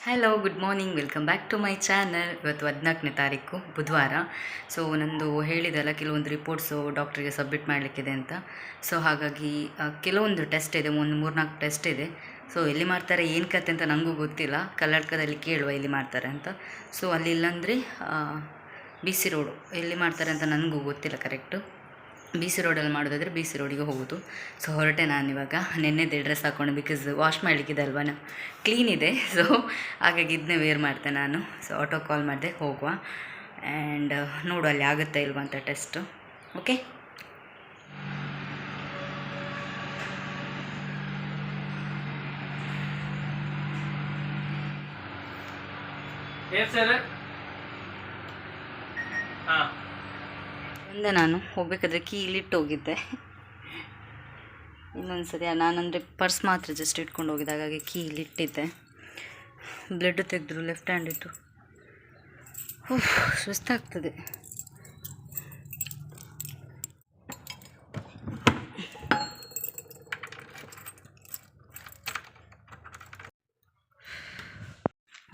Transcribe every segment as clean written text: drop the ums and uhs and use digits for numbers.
Hello good morning welcome back to my channel. ಇವತ್ತು 14ನೇ ತಾರೀಕು ಬುಧವಾರ. ಸೊ ನಂದು ಹೇಳಿದೆಲ್ಲ ಕೆಲವೊಂದು ರಿಪೋರ್ಟ್ಸು ಡಾಕ್ಟ್ರಿಗೆ ಸಬ್ಮಿಟ್ ಮಾಡಲಿಕ್ಕಿದೆ ಅಂತ. ಸೊ ಹಾಗಾಗಿ ಕೆಲವೊಂದು ಟೆಸ್ಟ್ ಇದೆ, ಒಂದು 3-4 ಟೆಸ್ಟ್ ಇದೆ. ಸೊ ಎಲ್ಲಿ ಮಾಡ್ತಾರೆ ಏನು ಕತೆ ಅಂತ ನನಗೂ ಗೊತ್ತಿಲ್ಲ. ಕಲ್ಲಡ್ಕದಲ್ಲಿ ಕೇಳುವ ಎಲ್ಲಿ ಮಾಡ್ತಾರೆ ಅಂತ. ಸೊ ಅಲ್ಲಿ ಇಲ್ಲಾಂದರೆ ಬಿ ಸಿ ರೋಡು ಎಲ್ಲಿ ಮಾಡ್ತಾರೆ ಅಂತ ನನಗೂ ಗೊತ್ತಿಲ್ಲ ಕರೆಕ್ಟು. ಬಿ ಸಿ ರೋಡಲ್ಲಿ ಮಾಡೋದಾದರೆ ಬಿ ಸಿ ರೋಡಿಗೆ ಹೋಗೋದು. ಸೊ ಹೊರಟೆ ನಾನಿವಾಗ. ನೆನ್ನೆದೇ ಡ್ರೆಸ್ ಹಾಕ್ಕೊಂಡು, ಬಿಕಾಸ್ ವಾಶ್ ಮಾಡಲಿಕ್ಕಿದೆ ಅಲ್ವಾ, ಕ್ಲೀನ್ ಇದೆ. ಸೊ ಹಾಗಾಗಿ ಇದನ್ನೇ ವೇರ್ ಮಾಡ್ತೆ ನಾನು. ಸೊ ಆಟೋ ಕಾಲ್ ಮಾಡಿದೆ, ಹೋಗುವ ಆ್ಯಂಡ್ ನೋಡು ಅಲ್ಲಿ ಆಗುತ್ತಾ ಇಲ್ವಾ ಅಂತ ಟೆಸ್ಟು. ಓಕೆ, ಒಂದೇ ನಾನು ಹೋಗ್ಬೇಕಾದ್ರೆ ಕೀ ಇಲ್ಲಿಟ್ಟು ಹೋಗಿದ್ದೆ. ಇನ್ನೊಂದು ಸರಿ ನಾನಂದರೆ ಪರ್ಸ್ ಮಾತ್ರ ಜಸ್ಟ್ ಇಟ್ಕೊಂಡು ಹೋಗಿದ್ದೆ, ಹಾಗಾಗಿ ಕೀ ಇಲ್ಲಿಟ್ಟಿದ್ದೆ. ಬ್ಲಡ್ ತೆಗೆದ್ರು ಲೆಫ್ಟ್ ಹ್ಯಾಂಡ್ ಇಟ್ಟು. ಸುಸ್ತಾಗ್ತದೆ.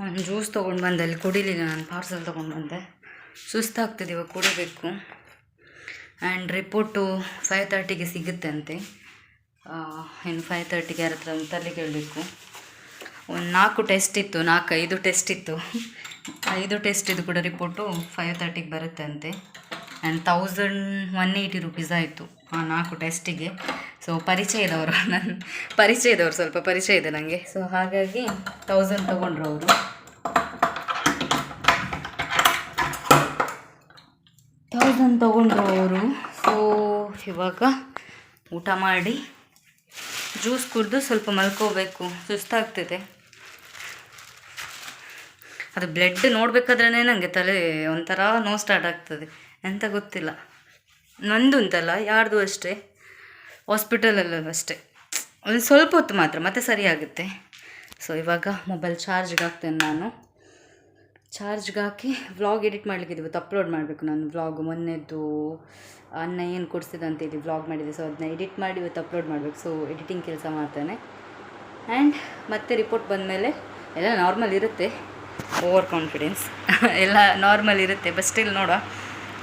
ಒಂದು ಜ್ಯೂಸ್ ತೊಗೊಂಡು ಬಂದೆ, ಅಲ್ಲಿ ಕುಡಿಲಿಲ್ಲ ನಾನು, ಪಾರ್ಸಲ್ ತೊಗೊಂಡು ಬಂದೆ. ಸುಸ್ತಾಗ್ತದೆ, ಇವಾಗ ಕುಡಿಬೇಕು. ಆ್ಯಂಡ್ ರಿಪೋರ್ಟು 5:30ಗೆ ಸಿಗುತ್ತೆ ಅಂತೆ. ಇನ್ನು 5:30ಗೆ ಯಾರ ಹತ್ರ ತರಲಿಕ್ಕೆ ಕೇಳಬೇಕು. ಒಂದು 4 ಟೆಸ್ಟ್ ಇತ್ತು, 4-5 ಟೆಸ್ಟ್ ಇತ್ತು. 5 ಟೆಸ್ಟ್ ಇದು ಕೂಡ ರಿಪೋರ್ಟು 5:30ಗೆ ಬರುತ್ತೆ ಅಂತೆ. ಆ್ಯಂಡ್ 1180 ರುಪೀಸ್ ಆಯಿತು ಆ 4 ಟೆಸ್ಟಿಗೆ. ಸೊ ಪರಿಚಯದವರು, ನನ್ನ ಪರಿಚಯದವರು, ಸ್ವಲ್ಪ ಪರಿಚಯ ಇದೆ ನನಗೆ. ಸೊ ಹಾಗಾಗಿ 1000 ತೊಗೊಂಡ್ರು ಅವರು. 1000 ತೊಗೊಂಡ್ರು ಅವರು. ಸೊ ಇವಾಗ ಊಟ ಮಾಡಿ ಜ್ಯೂಸ್ ಕುಡಿದು ಸ್ವಲ್ಪ ಮಲ್ಕೋಬೇಕು, ಸುಸ್ತಾಗ್ತಿದೆ. ಅದು ಬ್ಲಡ್ ನೋಡಬೇಕಾದ್ರೇ ನನಗೆ ತಲೆ ಒಂಥರ ನೋವು ಸ್ಟಾರ್ಟ್ ಆಗ್ತದೆ, ಎಂತ ಗೊತ್ತಿಲ್ಲ. ನಂದು ಅಂತಲ್ಲ, ಯಾರ್ದು ಅಷ್ಟೇ, ಹಾಸ್ಪಿಟಲಲ್ಲೂ ಅಷ್ಟೇ. ಒಂದು ಸ್ವಲ್ಪ ಹೊತ್ತು ಮಾತ್ರ, ಮತ್ತೆ ಸರಿಯಾಗುತ್ತೆ. ಸೊ ಇವಾಗ ಮೊಬೈಲ್ ಚಾರ್ಜ್ಗೆ ಹಾಕ್ತೇನೆ ನಾನು. ಚಾರ್ಜ್ಗೆ ಹಾಕಿ ವ್ಲಾಗ್ ಎಡಿಟ್ ಮಾಡಲಿಕ್ಕೆ ಇವತ್ತು ಅಪ್ಲೋಡ್ ಮಾಡಬೇಕು ನಾನು. ವ್ಲಾಗ್ ಮೊನ್ನೆದ್ದು ಅನ್ನ ಏನು ಕೊಡಿಸಿದಂತೇಳಿ ವ್ಲಾಗ್ ಮಾಡಿದೆ. ಸೊ ಅದನ್ನ ಎಡಿಟ್ ಮಾಡಿ ಇವತ್ತು ಅಪ್ಲೋಡ್ ಮಾಡಬೇಕು. ಸೊ ಎಡಿಟಿಂಗ್ ಕೆಲಸ ಮಾಡ್ತೇನೆ. ಆ್ಯಂಡ್ ಮತ್ತೆ ರಿಪೋರ್ಟ್ ಬಂದಮೇಲೆ ಎಲ್ಲ ನಾರ್ಮಲ್ ಇರುತ್ತೆ. ಓವರ್ ಕಾನ್ಫಿಡೆನ್ಸ್ ಎಲ್ಲ ನಾರ್ಮಲ್ ಇರುತ್ತೆ. ಬಟ್ ಸ್ಟಿಲ್ ನೋಡುವ,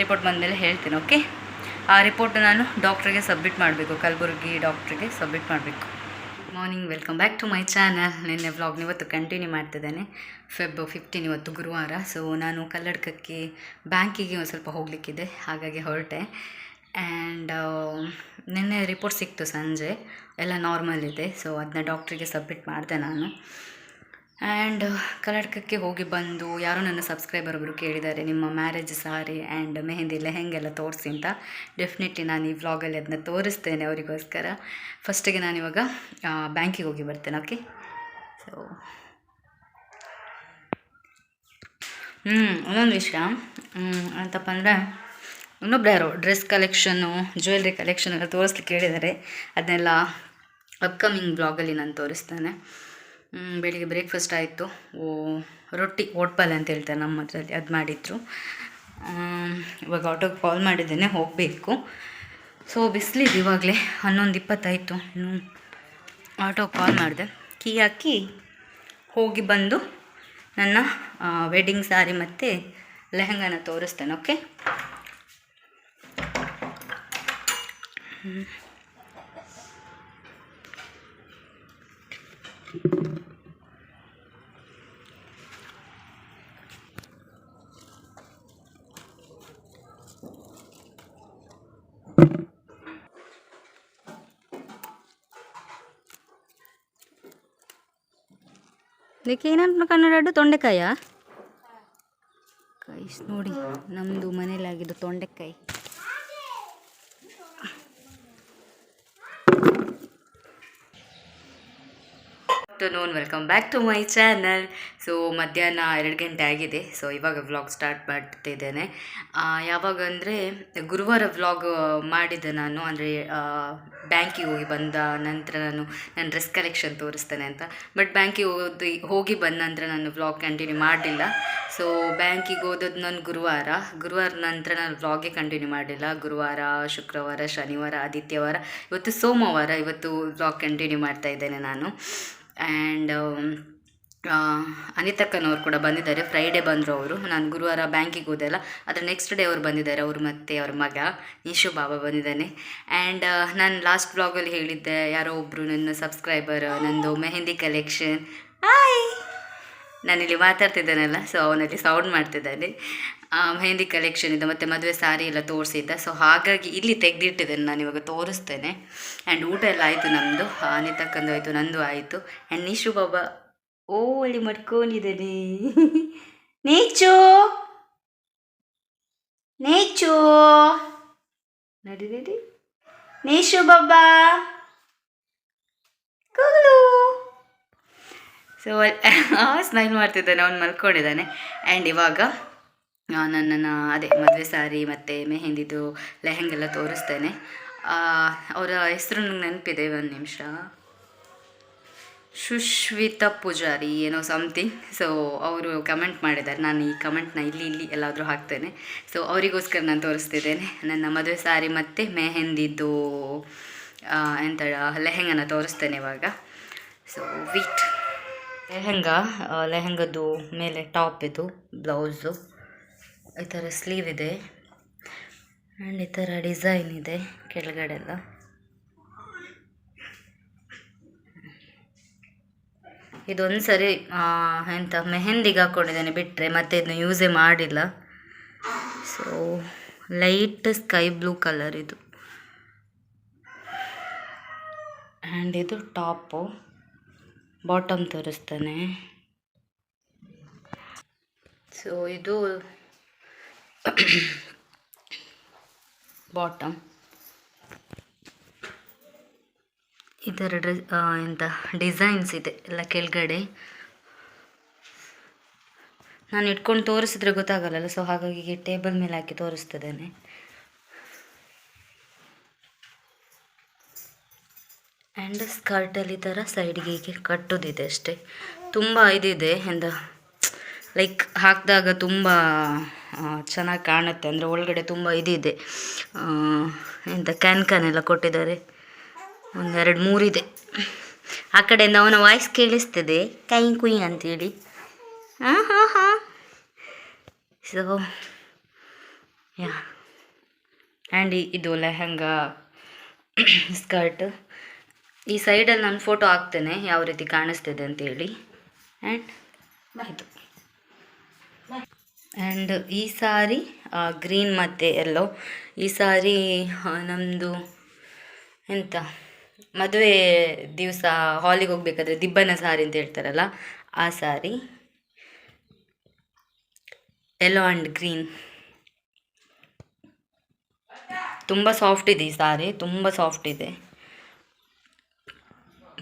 ರಿಪೋರ್ಟ್ ಬಂದಮೇಲೆ ಹೇಳ್ತೀನಿ. ಓಕೆ, ಆ ರಿಪೋರ್ಟ್ ನಾನು ಡಾಕ್ಟ್ರಿಗೆ ಸಬ್ಮಿಟ್ ಮಾಡಬೇಕು, ಕಲಬುರ್ಗಿ ಡಾಕ್ಟ್ರಿಗೆ ಸಬ್ಮಿಟ್ ಮಾಡಬೇಕು. Morning welcome back to my channel. ನಿನ್ನೆ ವ್ಲಾಗ್ನ ಇವತ್ತು ಕಂಟಿನ್ಯೂ ಮಾಡ್ತಿದ್ದೇನೆ. ಫೆಬ್ 15 ಇವತ್ತು ಗುರುವಾರ. ಸೊ ನಾನು ಕಲ್ಲಡ್ಕಕ್ಕೆ ಬ್ಯಾಂಕಿಗೆ ಒಂದು ಸ್ವಲ್ಪ ಹೋಗಲಿಕ್ಕಿದೆ, ಹಾಗಾಗಿ ಹೊರಟೆ. ಆ್ಯಂಡ್ ನಿನ್ನೆ ರಿಪೋರ್ಟ್ ಸಿಕ್ತು ಸಂಜೆ, ಎಲ್ಲ ನಾರ್ಮಲ್ ಇದೆ. ಸೊ ಅದನ್ನ ಡಾಕ್ಟ್ರಿಗೆ ಸಬ್ಮಿಟ್ ಮಾಡಿದೆ ನಾನು. ಆ್ಯಂಡ್ ಕಲ್ಲಡ್ಕಕ್ಕೆ ಹೋಗಿ ಬಂದು, ಯಾರೋ ನನ್ನ ಸಬ್ಸ್ಕ್ರೈಬರ್ ಒಬ್ಬರು ಕೇಳಿದ್ದಾರೆ, ನಿಮ್ಮ ಮ್ಯಾರೇಜ್ ಸಾರಿ ಆ್ಯಂಡ್ ಮೆಹಂದಿ ಲೆಹೆಂಗೆಲ್ಲ ತೋರಿಸಿ ಅಂತ. ಡೆಫಿನೆಟ್ಲಿ ನಾನು ಈ ವ್ಲಾಗಲ್ಲಿ ಅದನ್ನ ತೋರಿಸ್ತೇನೆ ಅವರಿಗೋಸ್ಕರ. ಫಸ್ಟಿಗೆ ನಾನಿವಾಗ ಬ್ಯಾಂಕಿಗೆ ಹೋಗಿ ಬರ್ತೇನೆ. ಓಕೆ, ಸೊ ಇನ್ನೊಂದು ವಿಷಯ ಅಂತಪ್ಪ ಅಂದರೆ, ಇನ್ನೊಬ್ರು ಯಾರೋ ಡ್ರೆಸ್ ಕಲೆಕ್ಷನ್ನು, ಜ್ಯುವೆಲ್ರಿ ಕಲೆಕ್ಷನ್ ಎಲ್ಲ ತೋರಿಸ್ಲಿಕ್ಕೆ ಹೇಳಿದ್ದಾರೆ. ಅದನ್ನೆಲ್ಲ ಅಪ್ಕಮಿಂಗ್ ಬ್ಲಾಗಲ್ಲಿ ನಾನು ತೋರಿಸ್ತೇನೆ. ಬೆಳಿಗ್ಗೆ ಬ್ರೇಕ್ಫಾಸ್ಟ್ ಆಯಿತು. ರೊಟ್ಟಿ ಓಟ್ಪಲ್ ಅಂತ ಹೇಳ್ತಾರೆ ನಮ್ಮ ಹತ್ರಲ್ಲಿ, ಅದು ಮಾಡಿದ್ರು. ಇವಾಗ ಆಟೋಗೆ ಕಾಲ್ ಮಾಡಿದ್ದೇನೆ, ಹೋಗಬೇಕು. ಸೊ ಬಿಸಿಲಿದೆ, ಇವಾಗಲೇ 11:20 ಆಯಿತು. ಇನ್ನು ಆಟೋಗೆ ಕಾಲ್ ಮಾಡಿದೆ, ಕೀ ಹಾಕಿ ಹೋಗಿ ಬಂದು ನನ್ನ ವೆಡ್ಡಿಂಗ್ ಸ್ಯಾರಿ ಮತ್ತು ಲೆಹಂಗಾನ ತೋರಿಸ್ತೇನೆ. ಓಕೆ, ಇದಕ್ಕೆ ಏನಂತ ಕನ್ನಡ, ತೊಂಡೆಕಾಯ ಕಾಯಿ ನೋಡಿ, ನಮ್ಮದು ಮನೇಲಿ ಆಗಿದ್ದು ತೊಂಡೆಕಾಯಿ. Afternoon, welcome back to my channel. So ಮಧ್ಯಾಹ್ನ 2 ಗಂಟೆ ಆಗಿದೆ. ಸೊ ಇವಾಗ ವ್ಲಾಗ್ ಸ್ಟಾರ್ಟ್ ಮಾಡ್ತಿದ್ದೇನೆ. ಯಾವಾಗ ಅಂದರೆ ಗುರುವಾರ ವ್ಲಾಗ್ ಮಾಡಿದ್ದೆ ನಾನು, ಅಂದರೆ ಬ್ಯಾಂಕಿಗೆ ಹೋಗಿ ಬಂದ ನಂತರ ನಾನು ನನ್ನ ಡ್ರೆಸ್ ಕಲೆಕ್ಷನ್ ತೋರಿಸ್ತೇನೆ ಅಂತ. ಬಟ್ ಬ್ಯಾಂಕಿಗೆ ಹೋಗಿ ಬಂದ ನಂತರ ನಾನು ವ್ಲಾಗ್ ಕಂಟಿನ್ಯೂ ಮಾಡಲಿಲ್ಲ. ಸೊ ಬ್ಯಾಂಕಿಗೆ ಹೋದದ್ದು ನಾನು ಗುರುವಾರ ನಂತರ ನಾನು ವ್ಲಾಗೇ ಕಂಟಿನ್ಯೂ ಮಾಡಲಿಲ್ಲ. ಗುರುವಾರ, ಶುಕ್ರವಾರ, ಶನಿವಾರ, ಆದಿತ್ಯವಾರ, ಇವತ್ತು ಸೋಮವಾರ, ಇವತ್ತು ವ್ಲಾಗ್ ಕಂಟಿನ್ಯೂ ಮಾಡ್ತಾ ಇದ್ದೇನೆ ನಾನು. ಆ್ಯಂಡ್ ಆ, ಅನಿತಕ್ಕನವ್ರು ಕೂಡ ಬಂದಿದ್ದಾರೆ. ಫ್ರೈಡೇ ಬಂದರು ಅವರು. ನಾನು ಗುರುವಾರ ಬ್ಯಾಂಕಿಗೆ ಹೋದೆಲ್ಲ, ಅದರ ನೆಕ್ಸ್ಟ್ ಡೇ ಅವರು ಬಂದಿದ್ದಾರೆ. ಅವರು ಮತ್ತು ಅವ್ರ ಮಗ ನಿಶು ಬಾಬಾ ಬಂದಿದ್ದಾನೆ. ಆ್ಯಂಡ್ ನಾನು ಲಾಸ್ಟ್ ಬ್ಲಾಗಲ್ಲಿ ಹೇಳಿದ್ದೆ, ಯಾರೋ ಒಬ್ಬರು ನನ್ನ ಸಬ್ಸ್ಕ್ರೈಬರ್ ನಂದು ಮೆಹಂದಿ ಕಲೆಕ್ಷನ್. ಹಾಯ್, ನಾನಿಲ್ಲಿ ಮಾತಾಡ್ತಿದ್ದೇನಲ್ಲ, ಸೊ ಅವನಲ್ಲಿ ಸೌಂಡ್ ಮಾಡ್ತಿದ್ದಾನೆ. ಮೆಹಂದಿ ಕಲೆಕ್ಷನ್ ಇದೆ ಮತ್ತು ಮದುವೆ ಸಾರಿ ಎಲ್ಲ ತೋರಿಸಿದ್ದ. ಸೊ ಹಾಗಾಗಿ ಇಲ್ಲಿ ತೆಗೆದಿಟ್ಟಿದ್ದೇನೆ, ನಾನು ಇವಾಗ ತೋರಿಸ್ತೇನೆ. ಆ್ಯಂಡ್ ಊಟ ಎಲ್ಲ ಆಯಿತು ನಮ್ಮದು, ಅನಿತಕ್ಕಂದು ಆಯಿತು, ನಂದು ಆಯಿತು. ಆ್ಯಂಡ್ ನಿಶು ಬಾಬಾ ಅಲ್ಲಿ ಮಡ್ಕೊಂಡಿದ್ದೇನೆ. ನೇಚು ನೇಚು ನಡಿ ನಡಿ ನೇಶು ಬಾಬಾ ಕೂಲು. ಸೊ ಸ್ಮೈಲ್ ಮಾಡ್ತಿದ್ದಾನೆ, ಅವ್ನು ಮಲ್ಕೊಂಡಿದ್ದಾನೆ. ಆ್ಯಂಡ್ ಇವಾಗ ನನ್ನನ್ನು ಅದೇ ಮದುವೆ ಸಾರಿ ಮತ್ತು ಮೆಹಂದಿದು ಲೆಹಂಗೆಲ್ಲ ತೋರಿಸ್ತೇನೆ. ಅವರ ಹೆಸರು ನಂಗೆ ನೆನಪಿದೆ, ಒಂದು ನಿಮಿಷ. ಸುಶ್ವಿತಾ ಪೂಜಾರಿ ಏನೋ ಸಮಥಿಂಗ್. ಸೊ ಅವರು ಕಮೆಂಟ್ ಮಾಡಿದ್ದಾರೆ, ನಾನು ಈ ಕಮೆಂಟ್ನ ಇಲ್ಲಿ ಎಲ್ಲಾದರೂ ಹಾಕ್ತೇನೆ. ಸೊ ಅವರಿಗೋಸ್ಕರ ನಾನು ತೋರಿಸ್ತಿದ್ದೇನೆ ನನ್ನ ಮದುವೆ ಸಾರಿ ಮತ್ತು ಮೆಹಂದಿದ್ದು ಎಂತ ಲೆಹಂಗನ ತೋರಿಸ್ತೇನೆ ಇವಾಗ. ಸೊ ವೀಟ್ ಲೆಹಂಗದ್ದು ಮೇಲೆ ಟಾಪ್ ಇದು, ಬ್ಲೌಸು ಈ ಥರ ಸ್ಲೀವ್ ಇದೆ. ಆ್ಯಂಡ್ ಈ ಥರ ಡಿಸೈನ್ ಇದೆ ಕೆಳಗಡೆಲ್ಲ. ಇದೊಂದು ಸರಿ ಎಂತ ಮೆಹಂದಿಗೆ ಹಾಕ್ಕೊಂಡಿದ್ದೇನೆ ಬಿಟ್ಟರೆ, ಮತ್ತೆ ಇದನ್ನು ಯೂಸೇ ಮಾಡಿಲ್ಲ. So light sky blue colour ಇದು. ಆ್ಯಂಡ್ ಇದು ಟಾಪು, ಬಾಟಮ್ ತೋರಿಸ್ತಾನೆ. ಸೊ ಇದು ಬಾಟಮ್. ಈ ಥರ ಎಂತ ಡಿಸೈನ್ಸ್ ಇದೆ ಎಲ್ಲ ಕೆಳಗಡೆ. ನಾನು ಇಟ್ಕೊಂಡು ತೋರಿಸಿದ್ರೆ ಗೊತ್ತಾಗಲ್ಲಲ್ಲ, ಸೊ ಹಾಗಾಗಿ ಟೇಬಲ್ ಮೇಲೆ ಹಾಕಿ ತೋರಿಸ್ತಿದ್ದೇನೆ. ಆ್ಯಂಡ್ ಸ್ಕರ್ಟಲ್ಲಿ ಈ ಥರ ಸೈಡ್ಗೆ ಹೀಗೆ ಕಟ್ಟೋದಿದೆ ಅಷ್ಟೇ. ತುಂಬ ಇದಿದೆ ಎಂದ ಲೈಕ್ ಹಾಕಿದಾಗ ತುಂಬ ಚೆನ್ನಾಗಿ ಕಾಣುತ್ತೆ, ಅಂದರೆ ಒಳಗಡೆ ತುಂಬ ಇದಿದೆ. ಎಂತ ಕ್ಯಾನ್ಕನೆಲ್ಲ ಕೊಟ್ಟಿದ್ದಾರೆ, ಒಂದು 2-3 ಇದೆ. ಆ ಕಡೆಯಿಂದ ಅವನ ವಾಯ್ಸ್ ಕೇಳಿಸ್ತದೆ, ಕೈ ಕುಯ್ ಅಂತೇಳಿ. ಹಾಂ. ಸೊ ಯಾ, ಆ್ಯಂಡ್ ಇದು ಲೆಹಂಗಾ ಸ್ಕರ್ಟ್. ಈ ಸೈಡಲ್ಲಿ ನಾನು ಫೋಟೋ ಹಾಕ್ತೇನೆ ಯಾವ ರೀತಿ ಕಾಣಿಸ್ತಿದೆ ಅಂತೇಳಿ. ಆ್ಯಂಡ್ ಆಯಿತು. ಆ್ಯಂಡ್ ಈ ಸಾರಿ ಗ್ರೀನ್ ಮತ್ತು ಎಲ್ಲೋ. ಈ ಸಾರಿ ನಮ್ಮದು ಎಂತ ಮದುವೆ ದಿವಸ ಹಾಲಿಗೆ ಹೋಗ್ಬೇಕಾದ್ರೆ ದಿಬ್ಬನ ಸಾರಿ ಅಂತ ಹೇಳ್ತಾರಲ್ಲ, ಆ ಸಾರಿ ಯೆಲ್ಲೋ ಆ್ಯಂಡ್ ಗ್ರೀನ್. ತುಂಬ ಸಾಫ್ಟ್ ಇದೆ ಈ ಸಾರಿ, ತುಂಬ ಸಾಫ್ಟ್ ಇದೆ.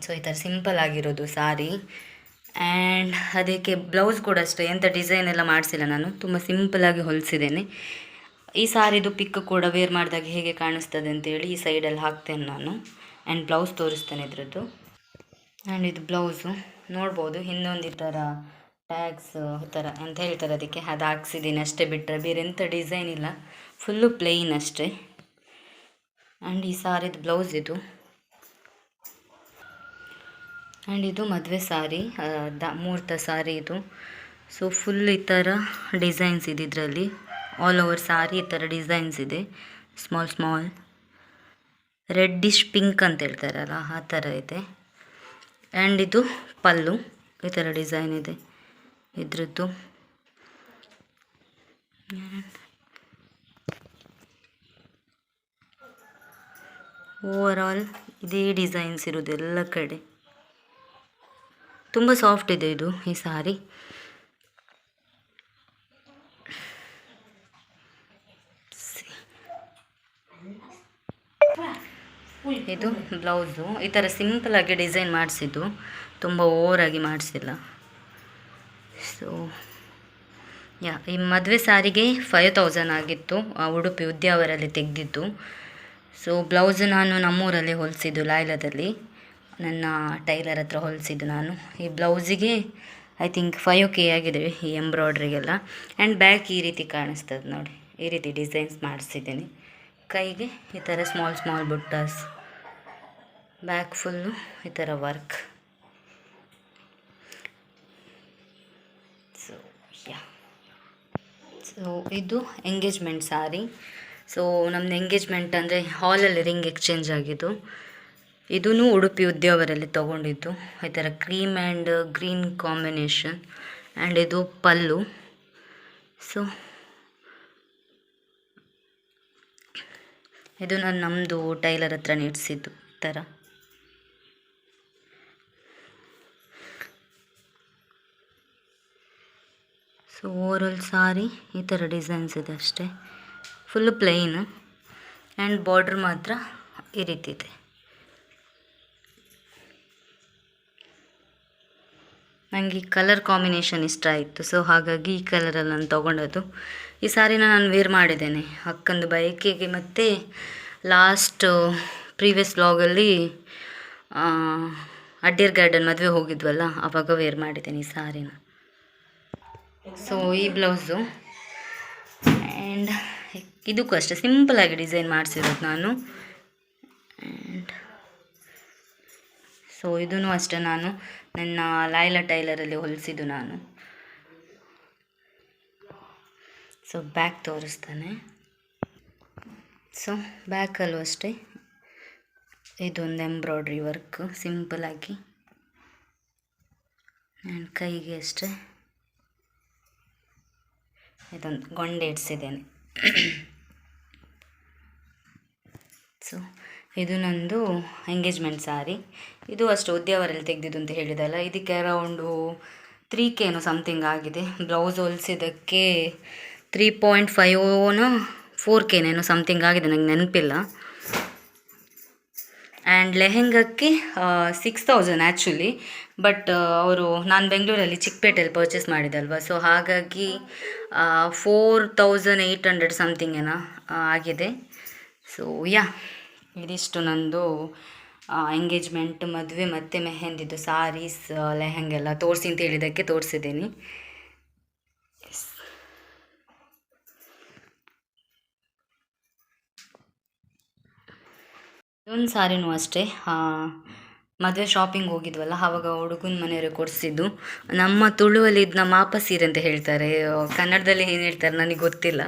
ಸೊ ಈ ಥರ ಸಿಂಪಲ್ ಆಗಿರೋದು ಸಾರಿ. ಆ್ಯಂಡ್ ಅದಕ್ಕೆ ಬ್ಲೌಸ್ ಕೂಡ ಅಷ್ಟೇ, ಎಂಥ ಡಿಸೈನ್ ಎಲ್ಲ ಮಾಡಿಸಿಲ್ಲ ನಾನು, ತುಂಬ ಸಿಂಪಲಾಗಿ ಹೊಲಿಸಿದ್ದೇನೆ. ಈ ಸಾರಿದು ಪಿಕ್ ಕೂಡ ವೇರ್ ಮಾಡಿದಾಗ ಹೇಗೆ ಕಾಣಿಸ್ತದೆ ಅಂತೇಳಿ ಈ ಸೈಡಲ್ಲಿ ಹಾಕ್ತೇನೆ ನಾನು. ಆ್ಯಂಡ್ ಬ್ಲೌಸ್ ತೋರಿಸ್ತೇನೆ ಇದ್ರದ್ದು. ಆ್ಯಂಡ್ ಇದು ಬ್ಲೌಸು ನೋಡ್ಬೋದು, ಇನ್ನೊಂದು ಈ ಥರ ಟ್ಯಾಗ್ಸ್ ಈ ಥರ ಅಂತ ಹೇಳ್ತಾರೆ ಅದಕ್ಕೆ, ಅದು ಹಾಕ್ಸಿದ್ದೀನಿ ಅಷ್ಟೇ, ಬಿಟ್ಟರೆ ಬೇರೆ ಎಂಥ ಡಿಸೈನ್ ಇಲ್ಲ, ಫುಲ್ಲು ಪ್ಲೇನ್ ಅಷ್ಟೇ. ಆ್ಯಂಡ್ ಈ ಸಾರಿದು ಬ್ಲೌಸ್ ಇದು. ಆ್ಯಂಡ್ ಇದು ಮದುವೆ ಸಾರಿ, ಮುಹೂರ್ತ ಸಾರಿ ಇದು. ಸೊ ಫುಲ್ ಈ ಥರ ಡಿಸೈನ್ಸ್ ಇದೆ ಇದರಲ್ಲಿ, ಆಲ್ ಓವರ್ ಸಾರಿ ಈ ಥರ ಡಿಸೈನ್ಸ್ ಇದೆ, ಸ್ಮಾಲ್ ರೆಡ್ಡಿಶ್ ಪಿಂಕ್ ಅಂತ ಹೇಳ್ತಾರಲ್ಲ ಆ ಥರ ಇದೆ. ಆ್ಯಂಡ್ ಇದು ಪಲ್ಲು, ಈ ಥರ ಡಿಸೈನ್ ಇದೆ ಇದ್ರದ್ದು. ಓವರಾಲ್ ಇದೇ ಡಿಸೈನ್ಸ್ ಇರೋದು ಎಲ್ಲ ಕಡೆ. ತುಂಬ ಸಾಫ್ಟ್ ಇದೆ ಇದು ಈ ಸಾರಿ. ಇದು ಬ್ಲೌಸು ಈ ಥರ ಸಿಂಪಲಾಗಿ ಡಿಸೈನ್ ಮಾಡಿಸಿದ್ದು, ತುಂಬ ಓವರಾಗಿ ಮಾಡಿಸಿಲ್ಲ. ಸೊ ಈ ಮದುವೆ ಸಾರಿಗೆ 5000 ಆಗಿತ್ತು, ಉಡುಪಿ ಉದ್ಯಾವರಲ್ಲಿ ತೆಗೆದಿದ್ದು. ಸೊ ಬ್ಲೌಸು ನಾನು ನಮ್ಮೂರಲ್ಲಿ ಹೊಲಿಸಿದ್ದು, ಲಾಯ್ಲದಲ್ಲಿ ನನ್ನ ಟೈಲರ್ ಹತ್ರ ಹೊಲಿಸಿದ್ದು ನಾನು. ಈ ಬ್ಲೌಸಿಗೆ ಐ ಥಿಂಕ್ 5K ಆಗಿದೆ ಈ ಎಂಬ್ರಾಯ್ಡ್ರಿಗೆಲ್ಲ. ಆ್ಯಂಡ್ ಬ್ಯಾಕ್ ಈ ರೀತಿ ಕಾಣಿಸ್ತದೆ ನೋಡಿ, ಈ ರೀತಿ ಡಿಸೈನ್ಸ್ ಮಾಡಿಸಿದ್ದೀನಿ. ಕೈಗೆ ಈ ಥರ ಸ್ಮಾಲ್ ಬುಟ್ಟಾಸ್, ಬ್ಯಾಕ್ ಫುಲ್ಲು ಈ ಥರ ವರ್ಕ್. ಸೊ ಯಾ ಸೊ ಇದು ಎಂಗೇಜ್ಮೆಂಟ್ ಸಾರಿ. ಸೊ ನಮ್ಮದು ಎಂಗೇಜ್ಮೆಂಟ್ ಅಂದರೆ ಹಾಲಲ್ಲಿ ರಿಂಗ್ ಎಕ್ಸ್ಚೇಂಜ್ ಆಗಿದ್ದು. ಇದೂ ಉಡುಪಿ ಉದ್ಯಾವರಲ್ಲಿ ತೊಗೊಂಡಿದ್ದು. ಈ ಥರ cream and green combination. And ಇದು ಪಲ್ಲು. ಸೊ ಇದು ನಾನು ನಮ್ಮದು ಟೈಲರ್ ಹತ್ರ ಇಡಿಸಿದ್ದು ಈ ಥರ. ಸೊ ಓವರಾಲ್ ಸಾರಿ ಈ ಥರ ಡಿಸೈನ್ಸ್ ಇದೆ ಅಷ್ಟೇ, ಫುಲ್ಲು ಪ್ಲೈನ್. ಆ್ಯಂಡ್ ಬಾರ್ಡ್ರ್ ಮಾತ್ರ ಈ ರೀತಿ ಇದೆ. ನನಗೆ ಈ ಕಲರ್ ಕಾಂಬಿನೇಷನ್ ಇಷ್ಟ ಆಯಿತು, ಸೊ ಹಾಗಾಗಿ ಈ ಕಲರಲ್ಲಿ ನಾನು ತೊಗೊಂಡದ್ದು. ಈ ಸಾರಿನ ನಾನು ವೇರ್ ಮಾಡಿದ್ದೇನೆ ಅಕ್ಕಂದು ಬೈಕಿಗೆ, ಮತ್ತು ಲಾಸ್ಟ್ ಪ್ರೀವಿಯಸ್ ವ್ಲಾಗಲ್ಲಿ ಅಡ್ಡೇರ್ ಗಾರ್ಡನ್ ಮದುವೆ ಹೋಗಿದ್ವಲ್ಲ ಆವಾಗ ವೇರ್ ಮಾಡಿದ್ದೇನೆ ಈ ಸಾರಿನ. ಸೊ ಈ ಬ್ಲೌಸು. ಆ್ಯಂಡ್ ಇದಕ್ಕೂ ಅಷ್ಟೇ ಸಿಂಪಲಾಗಿ ಡಿಸೈನ್ ಮಾಡಿಸಿರೋದು ನಾನು. ಆ್ಯಂಡ್ ಸೊ ಇದೂ ಅಷ್ಟೇ ನಾನು ನನ್ನ ಲೈಲಾ ಟೈಲರಲ್ಲಿ ಹೊಲಿಸಿದ್ದು ನಾನು. ಸೊ ಬ್ಯಾಕ್ ತೋರಿಸ್ತಾನೆ. ಸೊ ಬ್ಯಾಕಲ್ಲೂ ಅಷ್ಟೇ ಇದೊಂದು ಎಂಬ್ರಾಯ್ಡ್ರಿ ವರ್ಕ್ ಸಿಂಪಲಾಗಿ. ಆ್ಯಂಡ್ ಕೈಗೆ ಅಷ್ಟೇ ಇದೊಂದು ಗೊಂಡೆ ಇಡಿಸಿದ್ದೇನೆ. ಸೊ ಇದು ನಂದು ಎಂಗೇಜ್ಮೆಂಟ್ ಸಾರಿ. ಇದು ಅಷ್ಟು ಉದ್ಯಾವರಲ್ಲಿ ತೆಗೆದಿದ್ದು ಅಂತ ಹೇಳಿದಲ್ಲ, ಇದಕ್ಕೆ ಅರೌಂಡು 3K ಸಮಥಿಂಗ್ ಆಗಿದೆ. ಬ್ಲೌಸ್ ಹೊಲಿಸಿದ್ದಕ್ಕೆ 3.5 4K ಸಮಥಿಂಗ್ ಆಗಿದೆ, ನನಗೆ ನೆನಪಿಲ್ಲ. ಆ್ಯಂಡ್ ಲೆಹೆಂಗಕ್ಕೆ 6,000 ಆ್ಯಕ್ಚುಲಿ, ಬಟ್ ಅವರು ನಾನು ಬೆಂಗಳೂರಲ್ಲಿ ಚಿಕ್ಕಪೇಟೆಯಲ್ಲಿ ಪರ್ಚೇಸ್ ಮಾಡಿದಲ್ವ, ಸೊ ಹಾಗಾಗಿ 4,800 ಸಮಥಿಂಗ್ ಆಗಿದೆ. ಸೊ ಯಾ ಇದಿಷ್ಟು ನಂದು ಎಂಗೇಜ್ಮೆಂಟ್, ಮದುವೆ ಮತ್ತು ಮೆಹಂದಿದ್ದು ಸಾರೀಸ್ ಲೆಹಂಗೆಲ್ಲ ತೋರಿಸಿ ಅಂತ ಹೇಳಿದ್ದಕ್ಕೆ ತೋರಿಸಿದ್ದೀನಿ. ಇದೊಂದು ಸಾರಿನೂ ಅಷ್ಟೇ ಮದುವೆ ಶಾಪಿಂಗ್ ಹೋಗಿದ್ವಲ್ಲ ಆವಾಗ ಹುಡುಗನ ಮನೆಯವರು ಕೊಡಿಸಿದ್ದು. ನಮ್ಮ ತುಳುವಲ್ಲಿ ಇದನ್ನ ಮಾಪ ಸೀರೆ ಅಂತ ಹೇಳ್ತಾರೆ, ಕನ್ನಡದಲ್ಲಿ ಏನು ಹೇಳ್ತಾರೆ ನನಗೆ ಗೊತ್ತಿಲ್ಲ.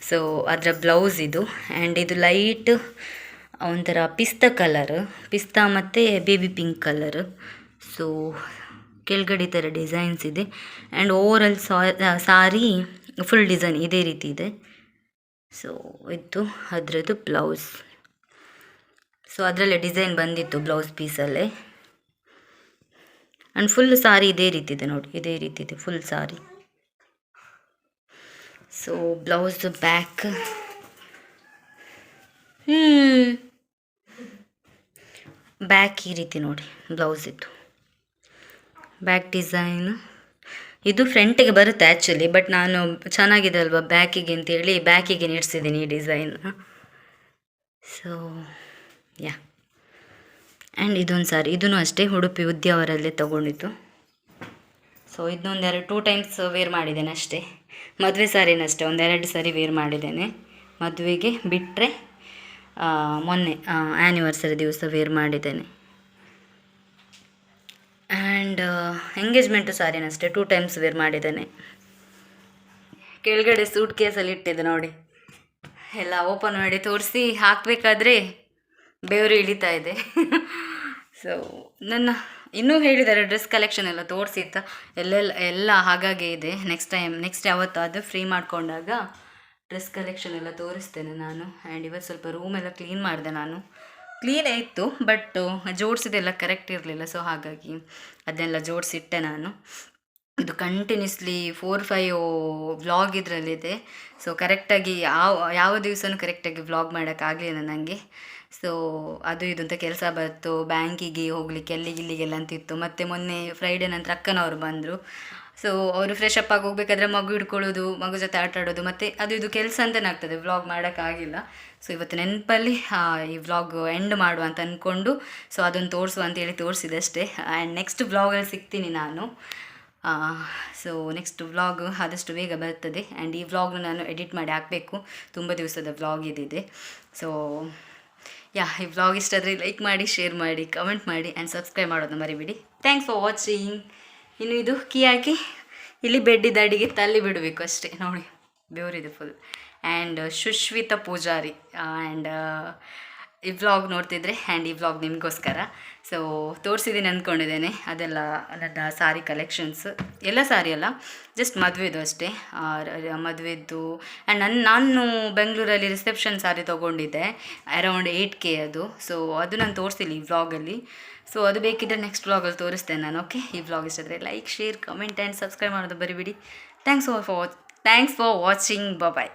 ಸೊ ಅದರ ಬ್ಲೌಸ್ ಇದು. ಆ್ಯಂಡ್ ಇದು ಲೈಟ್ ಒಂಥರ ಪಿಸ್ತಾ ಮತ್ತು ಬೇಬಿ ಪಿಂಕ್ ಕಲರ್. ಸೊ ಕೆಳಗಡೆ ಥರ ಡಿಸೈನ್ಸ್ ಇದೆ. And overall sorry full design ಇದೇ ರೀತಿ ಇದೆ. ಸೊ ಇದು ಅದರದ್ದು ಬ್ಲೌಸ್. ಸೊ ಅದರಲ್ಲೇ ಡಿಸೈನ್ ಬಂದಿತ್ತು ಬ್ಲೌಸ್ ಪೀಸಲ್ಲೇ. ಆ್ಯಂಡ್ ಫುಲ್ ಸಾರಿ ಇದೇ ರೀತಿ ಇದೆ ನೋಡಿ, ಇದೇ ರೀತಿ ಇದೆ ಫುಲ್ ಸಾರಿ. ಸೊ ಬ್ಲೌಸ್ ಬ್ಯಾಕ್ ಬ್ಯಾಕ್ ಈ ರೀತಿ ನೋಡಿ ಬ್ಲೌಸ್ ಇತ್ತು. ಬ್ಯಾಕ್ ಡಿಸೈನ್ ಇದು ಫ್ರಂಟಿಗೆ ಬರುತ್ತೆ ಆ್ಯಕ್ಚುಲಿ, ಬಟ್ ನಾನು ಚೆನ್ನಾಗಿದೆ ಅಲ್ವಾ ಬ್ಯಾಕಿಗೆ ಅಂತೇಳಿ ಬ್ಯಾಕಿಗೆ ನೀಡ್ಸಿದ್ದೀನಿ ಈ ಡಿಸೈನ್. ಸೊ ಯಾ ಆ್ಯಂಡ್ ಇದೊಂದು ಸಾರಿ, ಇದೂ ಅಷ್ಟೇ ಉಡುಪಿ ಉದ್ಯಾವರಲ್ಲೇ ತೊಗೊಂಡಿದ್ದು. ಸೊ ಇದನ್ನೊಂದು 2 ಟೈಮ್ಸ್ ವೇರ್ ಮಾಡಿದ್ದೇನೆ ಅಷ್ಟೇ. ಮದುವೆ ಸಾರಿನಷ್ಟೇ 1-2 ಸಾರಿ ವೇರ್ ಮಾಡಿದ್ದೇನೆ. ಮದುವೆಗೆ ಬಿಟ್ಟರೆ ಮೊನ್ನೆ ಆ್ಯನಿವರ್ಸರಿ ದಿವಸ ವೇರ್ ಮಾಡಿದ್ದೇನೆ. ಆ್ಯಂಡ್ ಎಂಗೇಜ್ಮೆಂಟು ಸಾರಿನಷ್ಟೇ 2 ಟೈಮ್ಸ್ ವೇರ್ ಮಾಡಿದ್ದೇನೆ. ಕೆಳಗಡೆ ಸೂಟ್ ಕೇಸಲ್ಲಿ ಇಟ್ಟಿದ್ದೆ ನೋಡಿ, ಎಲ್ಲ ಓಪನ್ ಮಾಡಿ ತೋರಿಸಿ ಹಾಕಬೇಕಾದ್ರೆ ಬೆವರು ಇಳಿತಾ ಇದೆ. ಸೊ ನನ್ನ ಇನ್ನೂ ಹೇಳಿದ್ದಾರೆ ಡ್ರೆಸ್ ಕಲೆಕ್ಷನ್ ಎಲ್ಲ ತೋರಿಸಿತ್ತ ಎಲ್ಲ ಹಾಗಾಗೇ ಇದೆ. ನೆಕ್ಸ್ಟ್ ಯಾವತ್ತಾದರೂ ಫ್ರೀ ಮಾಡಿಕೊಂಡಾಗ ಡ್ರೆಸ್ ಕಲೆಕ್ಷನ್ ಎಲ್ಲ ತೋರಿಸ್ತೇನೆ ನಾನು. ಆ್ಯಂಡ್ ಇವತ್ತು ಸ್ವಲ್ಪ ರೂಮೆಲ್ಲ ಕ್ಲೀನ್ ಮಾಡಿದೆ ನಾನು. ಕ್ಲೀನೇ ಇತ್ತು, ಬಟ್ ಜೋಡಿಸಿದೆಲ್ಲ ಕರೆಕ್ಟ್ ಇರಲಿಲ್ಲ, ಸೊ ಹಾಗಾಗಿ ಅದನ್ನೆಲ್ಲ ಜೋಡಿಸಿಟ್ಟೆ ನಾನು. ಇದು ಕಂಟಿನ್ಯೂಸ್ಲಿ 4-5 ವ್ಲಾಗ್ ಇದರಲ್ಲಿದೆ. ಸೊ ಕರೆಕ್ಟಾಗಿ ಯಾವ ದಿವಸನೂ ಕರೆಕ್ಟಾಗಿ ವ್ಲಾಗ್ ಮಾಡೋಕ್ಕಾಗಲಿಲ್ಲ ನನಗೆ. ಸೊ ಅದು ಇದು ಅಂತ ಕೆಲಸ ಬಂತು, ಬ್ಯಾಂಕಿಗೆ ಹೋಗಲಿಕ್ಕೆ ಇಲ್ಲಿಗೆಲ್ಲ ಅಂತಿತ್ತು. ಮತ್ತು ಮೊನ್ನೆ ಫ್ರೈಡೇ ನಂತರ ಅಕ್ಕನವರು ಬಂದರು. ಸೊ ಅವರು ಫ್ರೆಶ್ ಅಪ್ ಆಗಿ ಹೋಗ್ಬೇಕಾದ್ರೆ ಮಗು ಹಿಡ್ಕೊಳ್ಳೋದು, ಮಗು ಜೊತೆ ಆಟ ಆಡೋದು, ಮತ್ತು ಅದು ಇದು ಕೆಲಸ ಅಂತಲೇ ಆಗ್ತದೆ, ವ್ಲಾಗ್ ಮಾಡೋಕ್ಕಾಗಿಲ್ಲ. ಸೊ ಇವತ್ತು ನೆನಪಲ್ಲಿ ಈ ವ್ಲಾಗ್ ಎಂಡ್ ಮಾಡುವ ಅಂತ ಅಂದ್ಕೊಂಡು ಸೊ ಅದನ್ನು ತೋರಿಸುವ ಅಂತೇಳಿ ತೋರಿಸಿದೆ ಅಷ್ಟೇ. ಆ್ಯಂಡ್ ನೆಕ್ಸ್ಟ್ ವ್ಲಾಗಲ್ಲಿ ಸಿಗ್ತೀನಿ ನಾನು. ಸೊ ನೆಕ್ಸ್ಟ್ ವ್ಲಾಗ್ ಆದಷ್ಟು ಬೇಗ ಬರ್ತದೆ. ಆ್ಯಂಡ್ ಈ ವ್ಲಾಗ್ನ ನಾನು ಎಡಿಟ್ ಮಾಡಿ ಹಾಕಬೇಕು, ತುಂಬ ದಿವಸದ ವ್ಲಾಗ್ ಇದಿದೆ. ಸೊ ಈ ವ್ಲಾಗ್ ಇಷ್ಟ ಆದರೆ ಲೈಕ್ ಮಾಡಿ, ಶೇರ್ ಮಾಡಿ, ಕಮೆಂಟ್ ಮಾಡಿ ಆ್ಯಂಡ್ ಸಬ್ಸ್ಕ್ರೈಬ್ ಮಾಡೋದನ್ನ ಮರಿಬೇಡಿ. Thanks for watching. ಇನ್ನು ಇದು ಕೀ ಹಾಕಿ ಇಲ್ಲಿ ಬೆಡ್ಡಿದ್ದ ಅಡಿಗೆ ತಲ್ಲಿ ಬಿಡಬೇಕು ಅಷ್ಟೇ. ನೋಡಿ ಬೆವರಿದೆ ಫುಲ್. ಆ್ಯಂಡ್ ಸುಶ್ವಿತಾ ಪೂಜಾರಿ ಆ್ಯಂಡ್ ಈ ವ್ಲಾಗ್ ನೋಡ್ತಿದ್ರೆ ಆ್ಯಂಡ್ ಈ ವ್ಲಾಗ್ ನಿಮಗೋಸ್ಕರ. ಸೊ ತೋರಿಸಿದ್ದೀನಿ ಅಂದ್ಕೊಂಡಿದ್ದೇನೆ ಅದೆಲ್ಲ ನನ್ನ ಸಾರಿ ಕಲೆಕ್ಷನ್ಸ್. ಎಲ್ಲ ಸಾರಿ ಅಲ್ಲ, ಜಸ್ಟ್ ಮದುವೆದು ಅಷ್ಟೇ. ಮದುವೆದ್ದು ಆ್ಯಂಡ್ ನಾನು ಬೆಂಗಳೂರಲ್ಲಿ ರಿಸೆಪ್ಷನ್ ಸಾರಿ ತೊಗೊಂಡಿದ್ದೆ ಅರೌಂಡ್ 8K ಅದು. ಸೊ ಅದು ನಾನು ತೋರಿಸಿಲ್ಲ ಈ ವ್ಲಾಗಲ್ಲಿ. ಸೊ ಅದು ಬೇಕಿದ್ದರೆ ನೆಕ್ಸ್ಟ್ ವ್ಲಾಗಲ್ಲಿ ತೋರಿಸ್ತೇನೆ ನಾನು. ಓಕೆ, ಈ ವ್ಲಾಗ್ ಇಷ್ಟ ಆದರೆ like, share, comment and subscribe ಮಾಡೋದು ಬರಿಬಿಡಿ. Thanks for watching. ಬಾಯ್.